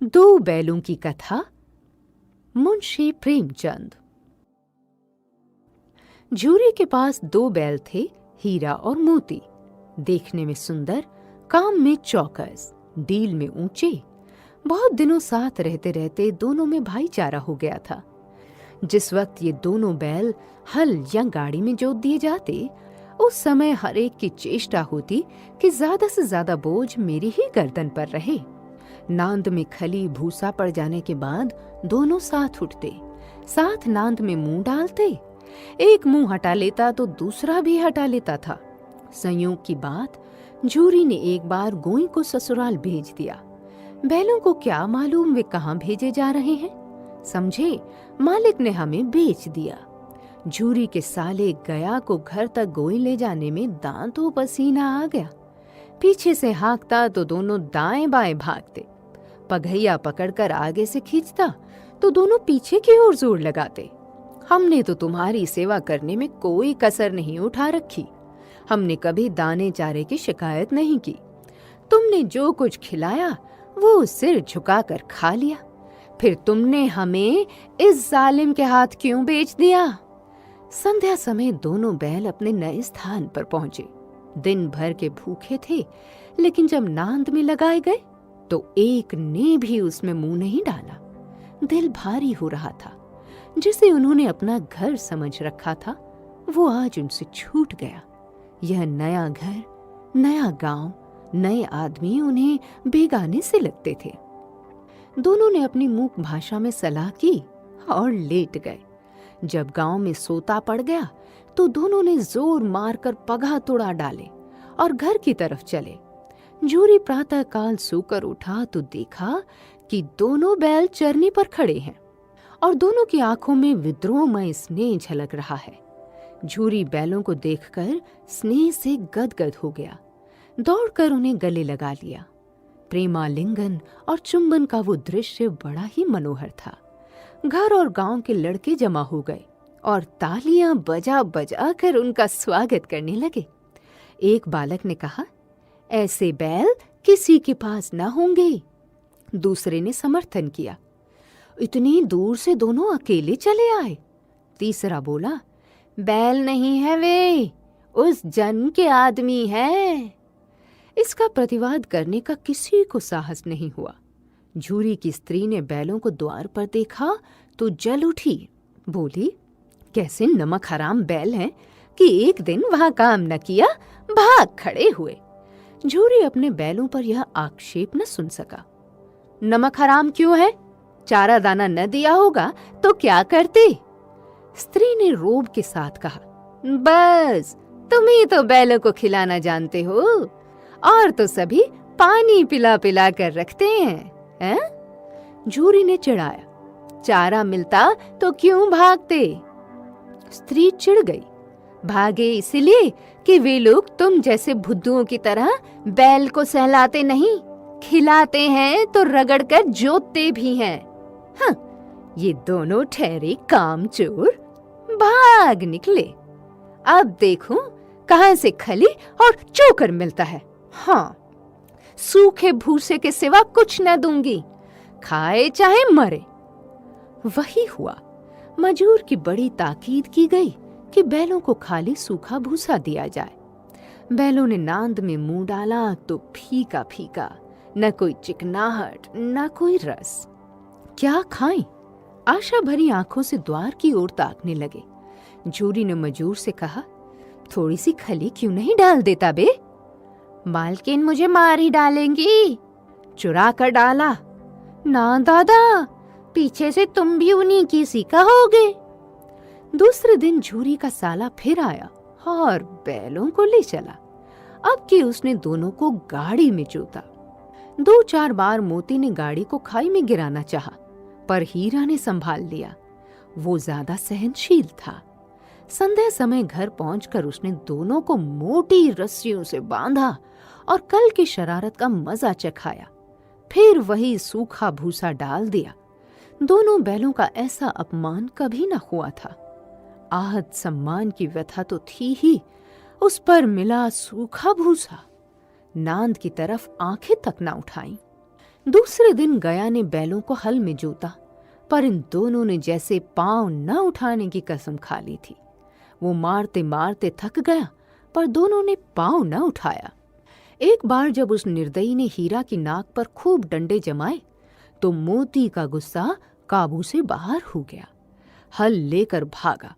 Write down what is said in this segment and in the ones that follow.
दो बैलों की कथा। मुंशी प्रेमचंद। झूरी के पास दो बैल थे, हीरा और मोती। देखने में सुंदर, काम में चौकस, डील में ऊंचे। बहुत दिनों साथ रहते रहते दोनों में भाईचारा हो गया था। जिस वक्त ये दोनों बैल हल या गाड़ी में जोत दिए जाते, उस समय हर एक की चेष्टा होती कि ज्यादा से ज्यादा बोझ मेरी ही गर्दन पर रहे। नांद में खली भूसा पड़ जाने के बाद दोनों साथ उठते, साथ नांद में मुंह डालते। एक मुंह हटा लेता तो दूसरा भी हटा लेता था। संयोग की बात, झूरी ने एक बार गोई को ससुराल भेज दिया। बैलों को क्या मालूम वे कहाँ भेजे जा रहे हैं। समझे, मालिक ने हमें बेच दिया। झूरी के साले गया को घर तक गोई ले जाने में दांतों पसीना आ गया। पीछे से हाँकता तो दोनों दाएं बाएं भागते। पगहिया पकड़कर आगे से खींचता तो दोनों पीछे की ओर जोर लगाते। हमने तो तुम्हारी सेवा करने में कोई कसर नहीं उठा रखी। हमने कभी दाने चारे की शिकायत नहीं की। तुमने जो कुछ खिलाया वो सिर झुकाकर खा लिया। फिर तुमने हमें इस जालिम के हाथ क्यों बेच दिया। संध्या समय दोनों बैल अपने नए स्थान पर पहुंचे। दिन भर के भूखे थे, लेकिन जब नांद में लगाए गए तो एक ने भी उसमें मुंह नहीं डाला। दिल भारी हो रहा था। जिसे उन्होंने अपना घर समझ रखा था, वो आज उनसे छूट गया। यह नया घर, नया गांव, नए आदमी उन्हें बेगाने से लगते थे। दोनों ने अपनी मूक भाषा में सलाह की और लेट गए। जब गांव में सोता पड़ गया तो दोनों ने जोर मारकर पगहा तोड़ा डाले और घर की तरफ चले। झूरी प्रातः काल सोकर उठा तो देखा कि दोनों बैल चरनी पर खड़े हैं और दोनों की आंखों में विद्रोहमय स्नेह झलक रहा है। झूरी बैलों को देखकर स्नेह से गदगद हो गया। दौड़कर उन्हें गले लगा लिया। प्रेमालिंगन और चुंबन का वो दृश्य बड़ा ही मनोहर था। घर और गांव के लड़के जमा हो गए और तालियां बजा बजा कर उनका स्वागत करने लगे। एक बालक ने कहा, ऐसे बैल किसी के पास न होंगे। दूसरे ने समर्थन किया, इतनी दूर से दोनों अकेले चले आए। तीसरा बोला, बैल नहीं है वे, उस जन के आदमी हैं। इसका प्रतिवाद करने का किसी को साहस नहीं हुआ। झूरी की स्त्री ने बैलों को द्वार पर देखा तो जल उठी। बोली, कैसे नमक हराम बैल हैं कि एक दिन वहां काम न किया, भाग खड़े हुए। झूरी अपने बैलों पर यह आक्षेप न सुन सका। नमक हराम क्यों है? चारा दाना न दिया होगा तो क्या करते? स्त्री ने रोब के साथ कहा, बस तुम ही तो बैलों को खिलाना जानते हो, और तो सभी पानी पिला पिला कर रखते हैं। झूरी ने चिढ़ाया, चारा मिलता तो क्यों भागते? स्त्री चिढ़ गई, भागे इसलिए कि वे लोग तुम जैसे भुद्दुओं की तरह बैल को सहलाते नहीं, खिलाते हैं तो रगड़ कर जोतते भी हैं। हाँ, ये दोनों ठहरे कामचोर, भाग निकले। अब देखो कहां से खली और चोकर मिलता है। हाँ, सूखे भूसे के सिवा कुछ न दूंगी, खाए चाहे मरे। वही हुआ। मजूर की बड़ी ताकीद की गई कि बैलों को खाली सूखा भूसा दिया जाए। बैलों ने नांद में मुंह डाला तो फीका फीका, न कोई चिकनाहट न कोई रस। क्या खाएं? आशा भरी आंखों से द्वार की ओर ताकने लगे। झूरी ने मजूर से कहा, थोड़ी सी खली क्यों नहीं डाल देता बे? मालकिन मुझे मार ही डालेंगी। चुरा कर डाला। ना दादा, पीछे से तुम भी उन्हीं की सी कहोगे। दूसरे दिन झूरी का साला फिर आया और बैलों को ले चला। अब कि उसने दोनों को गाड़ी में जोता। 2-4 बार मोती ने गाड़ी को खाई में गिराना चाहा, पर हीरा ने संभाल लिया। वो ज्यादा सहनशील था। संध्या समय घर पहुंचकर उसने दोनों को मोटी रस्सियों से बांधा और कल की शरारत का मजा चखाया। फिर वही सूखा भूसा डाल दिया। दोनों बैलों का ऐसा अपमान कभी न हुआ था। आहत सम्मान की व्यथा तो थी ही, उस पर मिला सूखा भूसा। नांद की तरफ आंखें तक न उठाई। दूसरे दिन गया ने बैलों को हल में जोता, पर इन दोनों ने जैसे पांव न उठाने की कसम खा ली थी। वो मारते मारते थक गया, पर दोनों ने पांव न उठाया। एक बार जब उस निर्दयी ने हीरा की नाक पर खूब डंडे जमाए, तो मोती का गुस्सा काबू से बाहर हो गया। हल लेकर भागा।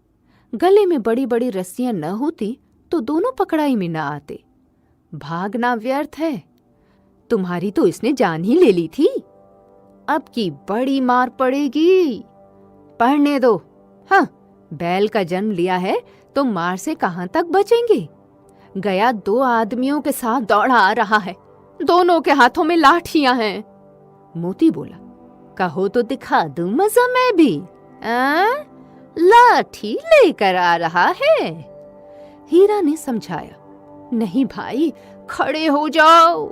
गले में बड़ी बड़ी रस्सियां न होती तो दोनों पकड़ाई में न आते। भागना व्यर्थ है, तुम्हारी तो इसने जान ही ले ली थी, अब की बड़ी मार पड़ेगी। पढ़ने दो। हाँ, बैल का जन्म लिया है तो मार से कहां तक बचेंगे। गया 2 आदमियों के साथ दौड़ा आ रहा है, दोनों के हाथों में लाठियां हैं। मोती बोला, कहो तो दिखा दूं मजा मैं भी। लाठी लेकर आ रहा है। हीरा ने समझाया, नहीं भाई, खड़े हो जाओ।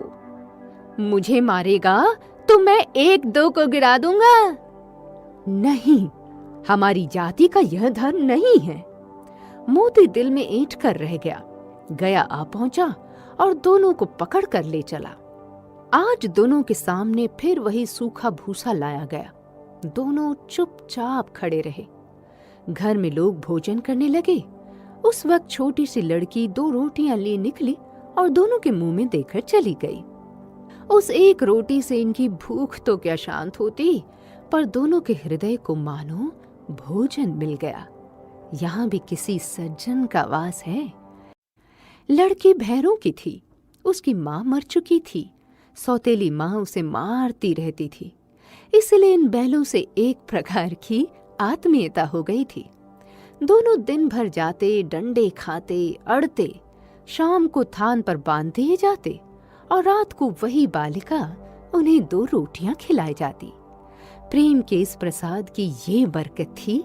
मुझे मारेगा तो मैं 1-2 को गिरा दूंगा। नहीं, हमारी जाति का यह धर्म नहीं है। मोती दिल में ऐंठ कर रह गया। गया आ पहुंचा और दोनों को पकड़ कर ले चला। आज दोनों के सामने फिर वही सूखा भूसा लाया गया। दोनों चुपचाप खड़े रहे। घर में लोग भोजन करने लगे। उस वक्त छोटी सी लड़की 2 रोटियां लिए निकली और दोनों के मुंह में देकर चली गई। उस एक रोटी से इनकी भूख तो क्या शांत होती, पर दोनों के हृदय को मानो भोजन मिल गया। यहाँ भी किसी सज्जन का वास है। लड़की भैरों की थी। उसकी माँ मर चुकी थी। सौतेली माँ उसे मारती रहती थी, इसलिए इन बैलों से एक प्रकार की आत्मीयता हो गई थी। दोनों दिन भर जाते, डंडे खाते, अड़ते, शाम को थान पर बांध दिए जाते और रात को वही बालिका उन्हें 2 रोटियां खिलाई जाती। प्रेम के इस प्रसाद की ये बरकत थी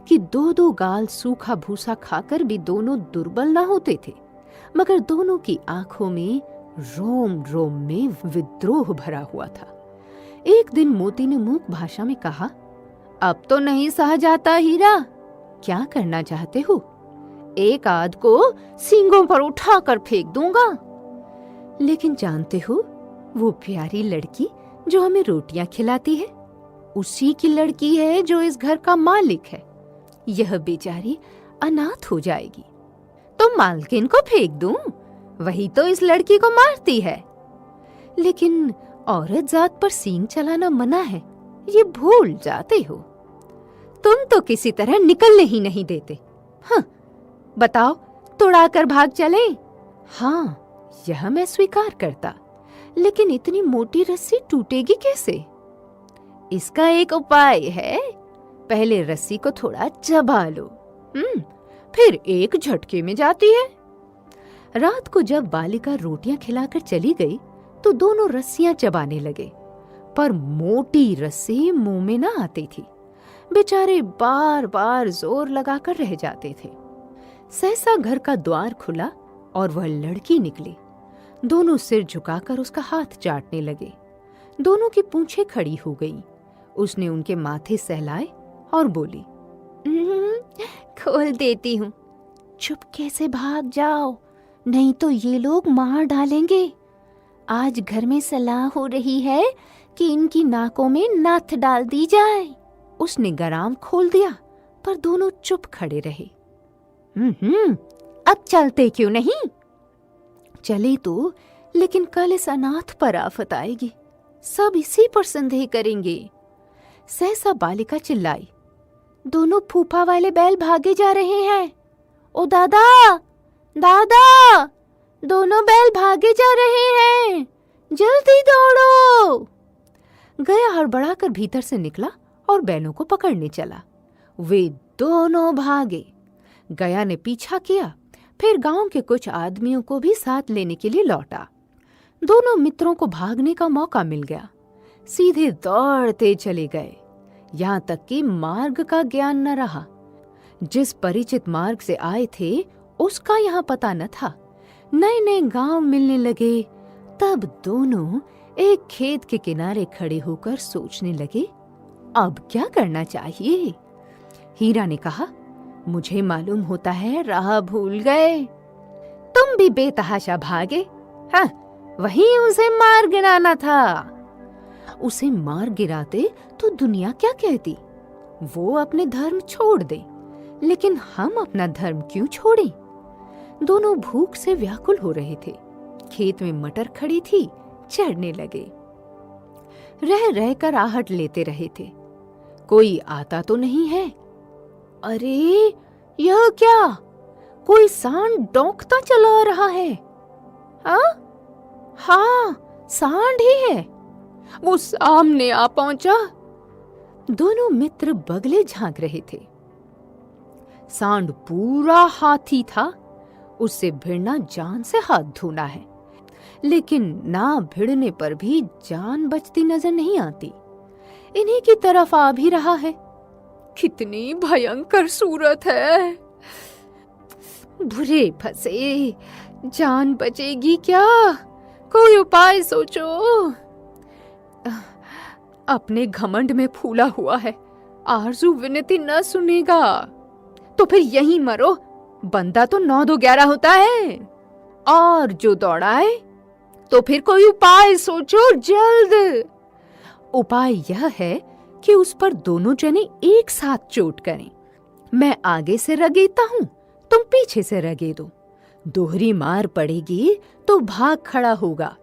कि 2-2 गाल सूखा भूसा खाकर भी दोनों दुर्बल न होते थे, मगर दोनों की आंखों में रोम रोम में विद्रोह भरा हुआ था। एक दिन मोती ने मूक भाषा में कहा, अब तो नहीं सहा जाता हीरा, क्या करना चाहते हो? एक आध को सींगों पर उठाकर फेंक दूंगा। लेकिन जानते हो, वो प्यारी लड़की जो हमें रोटियां खिलाती है, उसी की लड़की है जो इस घर का मालिक है। यह बेचारी अनाथ हो जाएगी। तो मालकिन को फेंक दूं? वही तो इस लड़की को मारती है। लेकिन औरत जात पर सींग चलाना मना है, ये भूल जाते हो। तुम तो किसी तरह निकलने ही नहीं देते। हाँ, बताओ, तुड़ाकर भाग चले? हाँ, यह मैं स्वीकार करता, लेकिन इतनी मोटी रस्सी टूटेगी कैसे? इसका एक उपाय है। पहले रस्सी को थोड़ा चबा लो, फिर एक झटके में जाती है। रात को जब बालिका रोटियां खिलाकर चली गई तो दोनों रस्सियां चबाने लगे, पर मोटी रस्सी मुंह में न आती थी। बेचारे बार बार जोर लगाकर रह जाते थे। सहसा घर का द्वार खुला और वह लड़की निकली। दोनों सिर झुकाकर उसका हाथ चाटने लगे। दोनों की पूंछें खड़ी हो गईं। उसने उनके माथे सहलाए और बोली, खोल देती हूँ, चुपके से भाग जाओ, नहीं तो ये लोग मार डालेंगे। आज घर में सलाह हो रही है कि इनकी नाकों में नथ डाल दी जाए। उसने गराम खोल दिया, पर दोनों चुप खड़े रहे। अब चलते क्यों नहीं? चले तो, लेकिन कल इस अनाथ पर आफत आएगी, सब इसी पर संदेह करेंगे। सहसा बालिका चिल्लाई, दोनों फूफा वाले बैल भागे जा रहे हैं। ओ दादा, दादा, दोनों बैल भागे जा रहे हैं, जल्दी दौड़ो। गया हड़बड़ाकर भीतर से निकला और बैलों को पकड़ने चला। वे दोनों भागे। गया ने पीछा किया, फिर गांव के कुछ आदमियों को भी साथ लेने के लिए लौटा। दोनों मित्रों को भागने का मौका मिल गया। सीधे दौड़ते चले गए, यहां तक कि मार्ग का ज्ञान न रहा। जिस परिचित मार्ग से आए थे उसका यहाँ पता न था। नए नए गांव मिलने लगे। तब दोनों एक खेत के किनारे खड़े होकर सोचने लगे, अब क्या करना चाहिए। हीरा ने कहा, मुझे मालूम होता है राह भूल गए। तुम भी बेतहाशा भागे। हाँ, वहीं उसे मार गिराना था। उसे मार गिराते तो दुनिया क्या कहती? वो अपने धर्म छोड़ दे, लेकिन हम अपना धर्म क्यों छोड़ें? दोनों भूख से व्याकुल हो रहे थे। खेत में मटर खड़ी थी, चढ़ने लगे। रह रह कर आहट लेते रहे थे। कोई आता तो नहीं है। अरे यह क्या? कोई सांड डौंकता चला आ रहा है। हाँ, सांड ही है। वो सामने आ पहुंचा। दोनों मित्र बगले झांक रहे थे। सांड पूरा हाथी था। उससे भिड़ना जान से हाथ धोना है, लेकिन ना भिड़ने पर भी जान बचती नजर नहीं आती। इन्हीं की तरफ आ भी रहा है। कितनी भयंकर सूरत है। बुरे फंसे, जान बचेगी क्या? कोई उपाय सोचो। अपने घमंड में फूला हुआ है, आरजू विनती न सुनेगा तो फिर यहीं मरो। बंदा तो 9-2-11 होता है। और जो दौड़ाए तो फिर कोई उपाय सोचो जल्द। उपाय यह है कि उस पर दोनों जने एक साथ चोट करें। मैं आगे से रगेता हूं, तुम पीछे से रगे दो। दोहरी मार पड़ेगी तो भाग खड़ा होगा।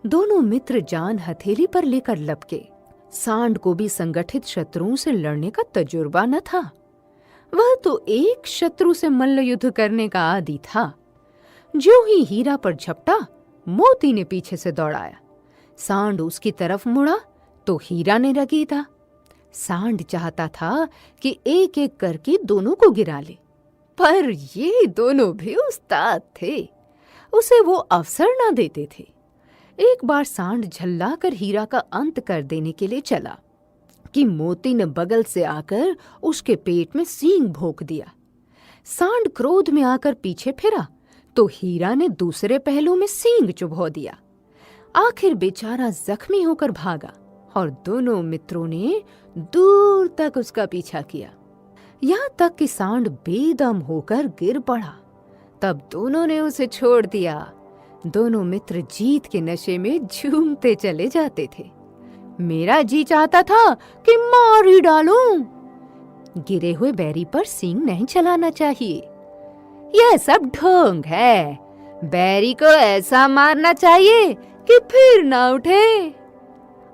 दोनों मित्र जान हथेली पर लेकर लपके। सांड को भी संगठित शत्रुओं से लड़ने का तजुर्बा न था। वह तो एक शत्रु से मल्ल युद्ध करने का आदी था। जो ही हीरा पर झपटा, मोती ने पीछे से दौड़ाया। सांड उसकी तरफ मुड़ा तो हीरा ने रगेदा। सांड चाहता था कि एक एक करके दोनों को गिरा ले, पर ये दोनों भी उस्ताद थे। उसे वो अवसर न देते थे। एक बार सांड झल्ला कर हीरा का अंत कर देने के लिए चला कि मोती ने बगल से आकर उसके पेट में सींग भोंक दिया। सांड क्रोध में आकर पीछे फिरा तो हीरा ने दूसरे पहलू में सींग चुभो दिया। आखिर बेचारा जख्मी होकर भागा और दोनों मित्रों ने दूर तक उसका पीछा किया, यहाँ तक कि सांड बेदम होकर गिर पड़ा। तब दोनों ने उसे छोड़ दिया। दोनों मित्र जीत के नशे में झूमते चले जाते थे। मेरा जी चाहता था कि मार ही डालूं। गिरे हुए बैरी पर सींग नहीं चलाना चाहिए। यह सब ढोंग है। बैरी को ऐसा मारना चाहिए कि फिर ना उठे।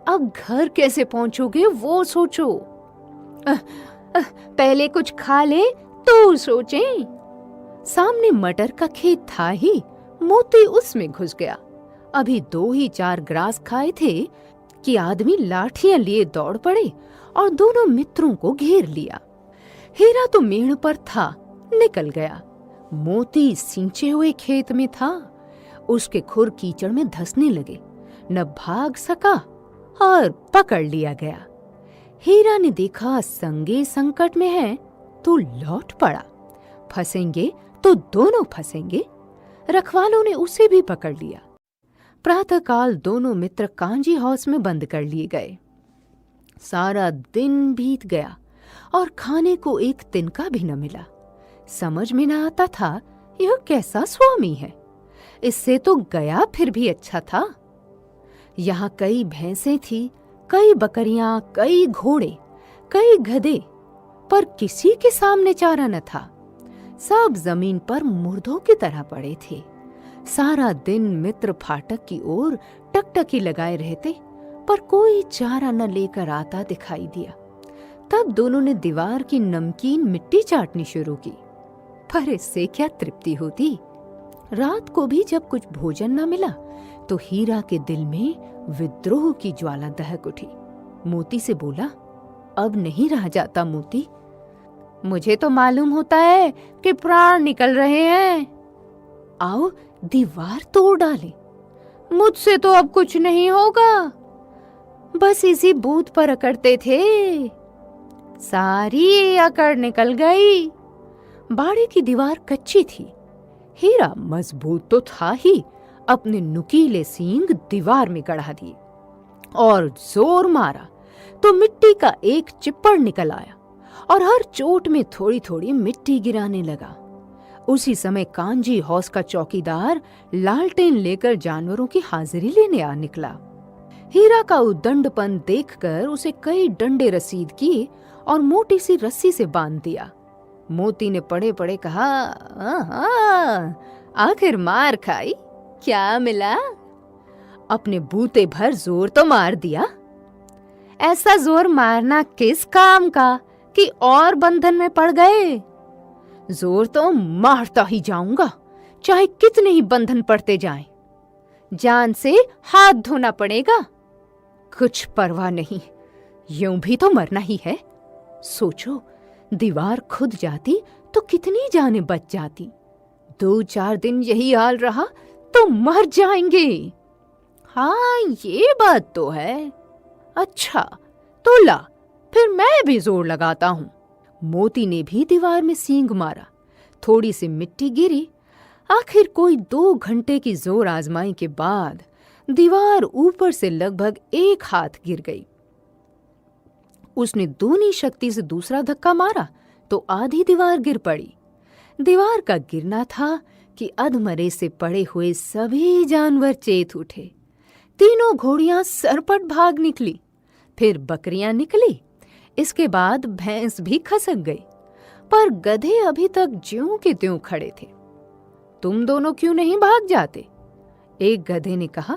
अब घर कैसे पहुंचोगे वो सोचो। पहले कुछ खा ले तो सोचें। सामने मटर का खेत था ही, मोती उसमें घुस गया। अभी 2 ही 4 ग्रास खाए थे कि आदमी लाठियां लिए दौड़ पड़े और दोनों मित्रों को घेर लिया। हीरा तो मेड़ पर था, निकल गया। मोती सींचे हुए खेत में था। उसके खुर कीचड़ में धंसने लगे, न भाग सका और पकड़ लिया गया। हीरा ने देखा संगे संकट में है तो लौट पड़ा। फंसेंगे तो दोनों फंसेंगे। रखवालों ने उसे भी पकड़ लिया। प्रातःकाल दोनों मित्र कांजी हाउस में बंद कर लिए गए। सारा दिन बीत गया और खाने को एक तिनका भी न मिला। समझ में न आता था यह कैसा स्वामी है। इससे तो गया फिर भी अच्छा था। यहाँ कई भैंसें थी, कई बकरियां, कई घोड़े, कई गधे, पर किसी के सामने चारा न था। सब जमीन पर मुर्दों की तरह पड़े थे। सारा दिन मित्र फाटक की ओर टकटकी लगाए रहते, पर कोई चारा न लेकर आता दिखाई दिया। तब दोनों ने दीवार की नमकीन मिट्टी चाटनी शुरू की, पर इससे क्या तृप्ति होती। रात को भी जब कुछ भोजन न मिला तो हीरा के दिल में विद्रोह की ज्वाला दहक उठी। मोती से बोला, अब नहीं रहा जाता मोती। मुझे तो मालूम होता है कि प्राण निकल रहे हैं। आओ दीवार तोड़ डाले। मुझसे तो अब कुछ नहीं होगा। बस इसी बूथ पर अकड़ते थे, सारी अकड़ निकल गई। बाड़े की दीवार कच्ची थी। हीरा मजबूत तो था ही, अपने नुकीले सींग दीवार में गड़ा दिए और जोर मारा तो मिट्टी का एक चिप्पड़ निकल आया और हर चोट में थोड़ी थोड़ी मिट्टी गिराने लगा। उसी समय कांजी हौस का चौकीदार लालटेन लेकर जानवरों की हाजिरी लेने आ निकला। हीरा का उद्दंडपन देखकर उसे कई डंडे रसीद किए और मोटी सी रस्सी से बांध दिया। मोती ने पड़े पड़े कहा, आखिर मार खाई, क्या मिला? अपने बूते भर जोर तो मार दिया। ऐसा जोर मारना किस काम का कि और बंधन में पड़ गए? जोर तो मारता ही जाऊंगा, चाहे कितने ही बंधन पड़ते जाएं। जान से हाथ धोना पड़ेगा, कुछ परवाह नहीं, यूं भी तो मरना ही है। सोचो, दीवार खुद जाती तो कितनी जानें बच जाती। 2-4 दिन यही हाल रहा तो मर जाएंगे। हाँ, ये बात तो है। अच्छा, तो ला, फिर मैं भी जोर लगाता हूं। मोती ने भी दीवार में सींग मारा। थोड़ी सी मिट्टी गिरी। आखिर कोई 2 घंटे की जोर आजमाई के बाद दीवार ऊपर से लगभग 1 हाथ गिर गई। उसने दूनी शक्ति से दूसरा धक्का मारा तो आधी दीवार गिर पड़ी। दीवार का गिरना था कि अधमरे से पड़े हुए सभी जानवर चेत उठे। तीनों घोड़ियां सरपट भाग निकली, फिर बकरियां निकली, इसके बाद भैंस भी खसक गई, पर गधे अभी तक ज्यों के त्यों खड़े थे। तुम दोनों क्यों नहीं भाग जाते? एक गधे ने कहा।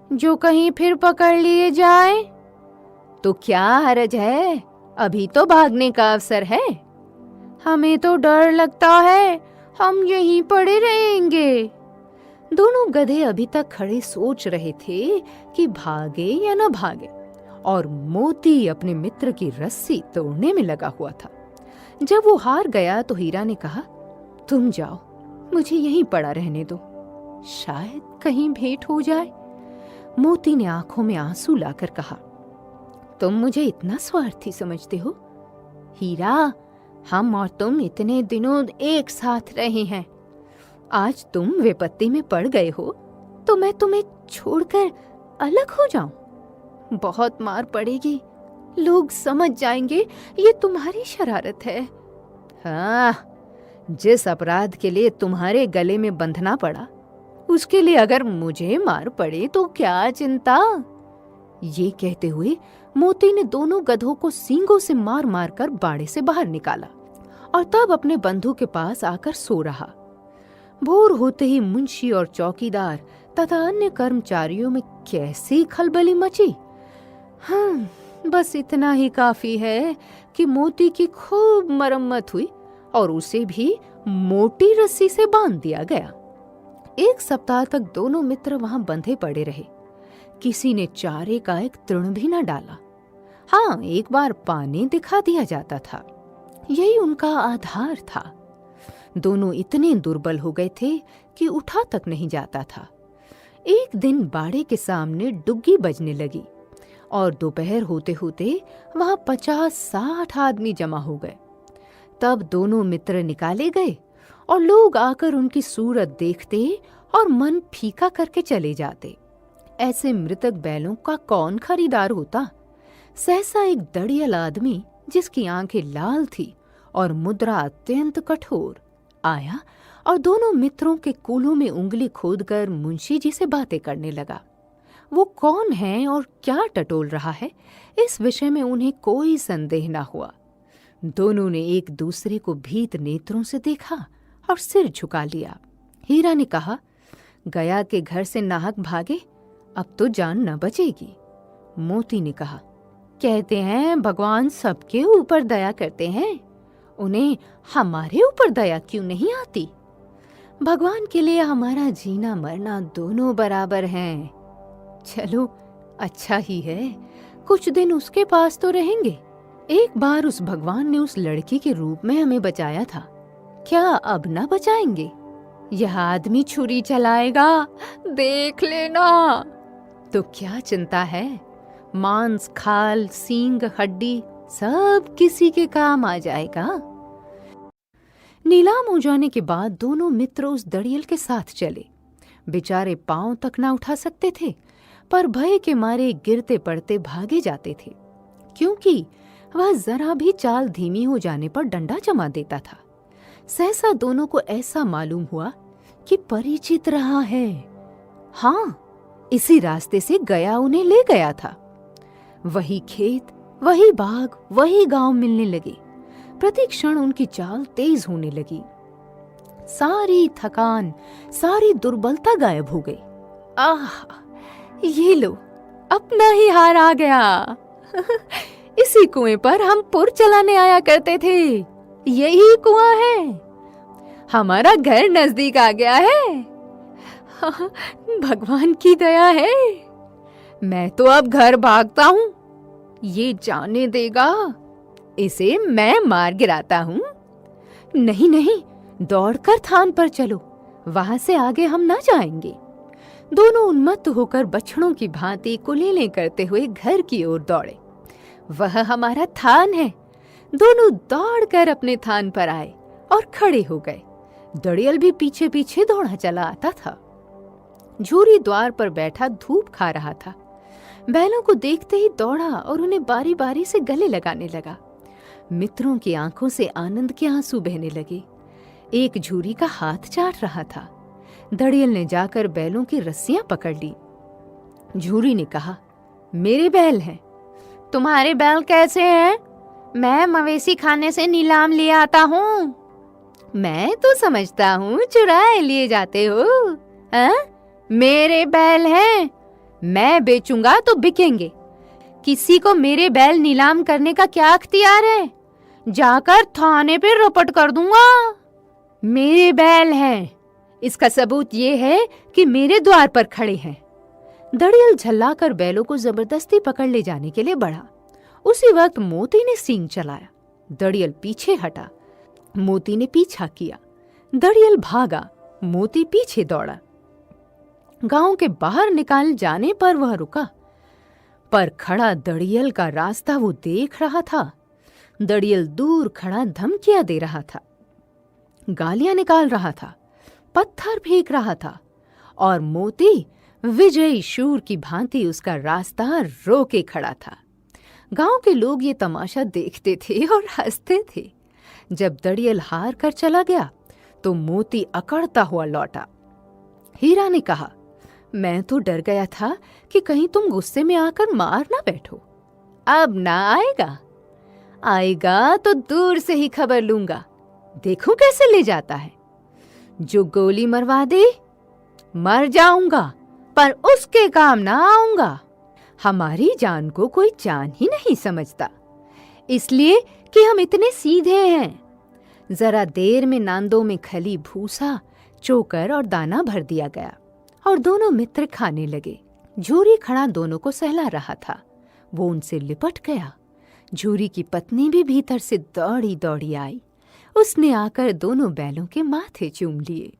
जो कहीं फिर पकड़ लिए जाए तो क्या हर्ज है, अभी तो भागने का अवसर है। हमें तो डर लगता है, हम यहीं पड़े रहेंगे। दोनों गधे अभी तक खड़े सोच रहे थे कि भागे या न भागे, और मोती अपने मित्र की रस्सी तोड़ने में लगा हुआ था। जब वो हार गया तो हीरा ने कहा, तुम जाओ, मुझे यहीं पड़ा रहने दो, शायद कहीं भेंट हो जाए। मोती ने आंखों में आंसू लाकर कहा, तुम मुझे इतना स्वार्थी समझते हो? हीरा, हम और तुम इतने दिनों एक साथ रहे हैं, आज तुम विपत्ति में पड़ गए हो तो मैं तुम्हें छोड़कर अलग हो जाऊं? बहुत मार पड़ेगी, लोग समझ जाएंगे ये तुम्हारी शरारत है। हाँ, जिस अपराध के लिए तुम्हारे गले में बंधना पड़ा, उसके लिए अगर मुझे मार पड़े तो क्या चिंता। ये कहते हुए मोती ने दोनों गधों को सींगों से मार मार कर बाड़े से बाहर निकाला और तब अपने बंधु के पास आकर सो रहा। भोर होते ही मुंशी और चौकीदार तथा अन्य कर्मचारियों में कैसी खलबली मची। हाँ, बस इतना ही काफी है कि मोती की खूब मरम्मत हुई और उसे भी मोटी रस्सी से बांध दिया गया। 1 सप्ताह तक दोनों मित्र वहां बंधे पड़े रहे। किसी ने चारे का एक तृण भी न डाला। हाँ, एक बार पानी दिखा दिया जाता था, यही उनका आधार था। दोनों इतने दुर्बल हो गए थे कि उठा तक नहीं जाता था। एक दिन बाड़े के सामने डुग्गी बजने लगी और दोपहर होते होते वहां 50-60 आदमी जमा हो गए। तब दोनों मित्र निकाले गए और लोग आकर उनकी सूरत देखते और मन फीका करके चले जाते। ऐसे मृतक बैलों का कौन खरीदार होता? सहसा एक दड़ियल आदमी, जिसकी आंखें लाल थी और मुद्रा अत्यंत कठोर, आया और दोनों मित्रों के कूल्हों में उंगली खोदकर मुंशी जी से बातें करने लगा। वो कौन है और क्या टटोल रहा है, इस विषय में उन्हें कोई संदेह न हुआ। दोनों ने एक दूसरे को भीत नेत्रों से देखा और सिर झुका लिया। हीरा ने कहा, गया के घर से नाहक भागे, अब तो जान न बचेगी। मोती ने कहा, कहते हैं भगवान सबके ऊपर दया करते हैं, उन्हें हमारे ऊपर दया क्यों नहीं आती? भगवान के लिए हमारा जीना मरना दोनों बराबर हैं। चलो, अच्छा ही है, कुछ दिन उसके पास तो रहेंगे। एक बार उस भगवान ने उस लड़की के रूप में हमें बचाया था, क्या अब ना बचाएंगे? यह आदमी छुरी चलाएगा, देख लेना। तो क्या चिंता है, मांस, खाल, सींग, हड्डी सब किसी के काम आ जाएगा। नीलाम हो जाने के बाद दोनों मित्र उस दड़ियल के साथ चले। बेचारे पांव तक ना उठा सकते थे, पर भय के मारे गिरते पड़ते भागे जाते थे, क्योंकि वह जरा भी चाल धीमी हो जाने पर डंडा जमा देता था। सहसा दोनों को ऐसा मालूम हुआ कि परिचित रहा है। हाँ, इसी रास्ते से गया उन्हें ले गया था। वही खेत, वही बाग, वही गांव मिलने लगे। प्रति क्षण उनकी चाल तेज होने लगी। सारी थकान, सारी दुर्बलता गायब हो गई। आह, ये लो, अपना ही हार आ गया। इसी कुएं पर हम पुर चलाने आया करते थे। यही कुआं है। हमारा घर नजदीक आ गया है। भगवान की दया है। मैं तो अब घर भागता हूं। ये जाने देगा, इसे मैं मार गिराता हूं। नहीं नहीं, दौड़कर थान पर चलो, वहां से आगे हम ना जाएंगे। दोनों उन्मत्त होकर बछड़ों की भांति कुलेलें करते हुए घर की ओर दौड़े। वह हमारा थान है। दोनों दौड़कर अपने थान पर आए और खड़े हो गए। दड़ियल भी पीछे पीछे दौड़ा चला आता था। झूरी द्वार पर बैठा धूप खा रहा था। बैलों को देखते ही दौड़ा और उन्हें बारी बारी से गले लगाने लगा। मित्रों की आंखों से आनंद के आंसू बहने लगे। एक झूरी का हाथ चाट रहा था। दड़ियल ने जाकर बैलों की रस्सियां पकड़ ली। झूरी ने कहा, मेरे बैल हैं। तुम्हारे बैल कैसे हैं? मैं मवेशी खाने से नीलाम ले आता हूँ। मैं तो समझता हूँ चुराए लिए जाते हो। मेरे बैल हैं। मैं बेचूंगा तो बिकेंगे। किसी को मेरे बैल नीलाम करने का क्या अख्तियार है? जाकर थाने पे रपट कर दूंगा। मेरे बैल हैं। इसका सबूत ये है कि मेरे द्वार पर खड़े हैं। दड़ियल झल्लाकर बैलों को जबरदस्ती पकड़ ले जाने के लिए बढ़ा। उसी वक्त मोती ने सींग चलाया। दड़ियल पीछे हटा। मोती ने पीछा किया। दड़ियल भागा। मोती पीछे दौड़ा। गांव के बाहर निकाल जाने पर वह रुका, पर खड़ा दड़ियल का रास्ता वो देख रहा था। दड़ियल दूर खड़ा धमकियां दे रहा था, गालियां निकाल रहा था, पत्थर फेंक रहा था, और मोती विजयी शूर की भांति उसका रास्ता रोके खड़ा था। गांव के लोग ये तमाशा देखते थे और हंसते थे। जब दड़ियल हार कर चला गया तो मोती अकड़ता हुआ लौटा। हीरा ने कहा, मैं तो डर गया था कि कहीं तुम गुस्से में आकर मार ना बैठो। अब ना आएगा। आएगा तो दूर से ही खबर लूंगा। देखूं कैसे ले जाता है। जो गोली मरवा दे, मर जाऊंगा, पर उसके काम ना आऊंगा। हमारी जान को कोई जान ही नहीं समझता, इसलिए कि हम इतने सीधे हैं। जरा देर में नांदों में खली भूसा, चोकर और दाना भर दिया गया और दोनों मित्र खाने लगे। झूरी खड़ा दोनों को सहला रहा था। वो उनसे लिपट गया। झूरी की पत्नी भी भीतर से दौड़ी दौड़ी आई। उसने आकर दोनों बैलों के माथे चूम लिए।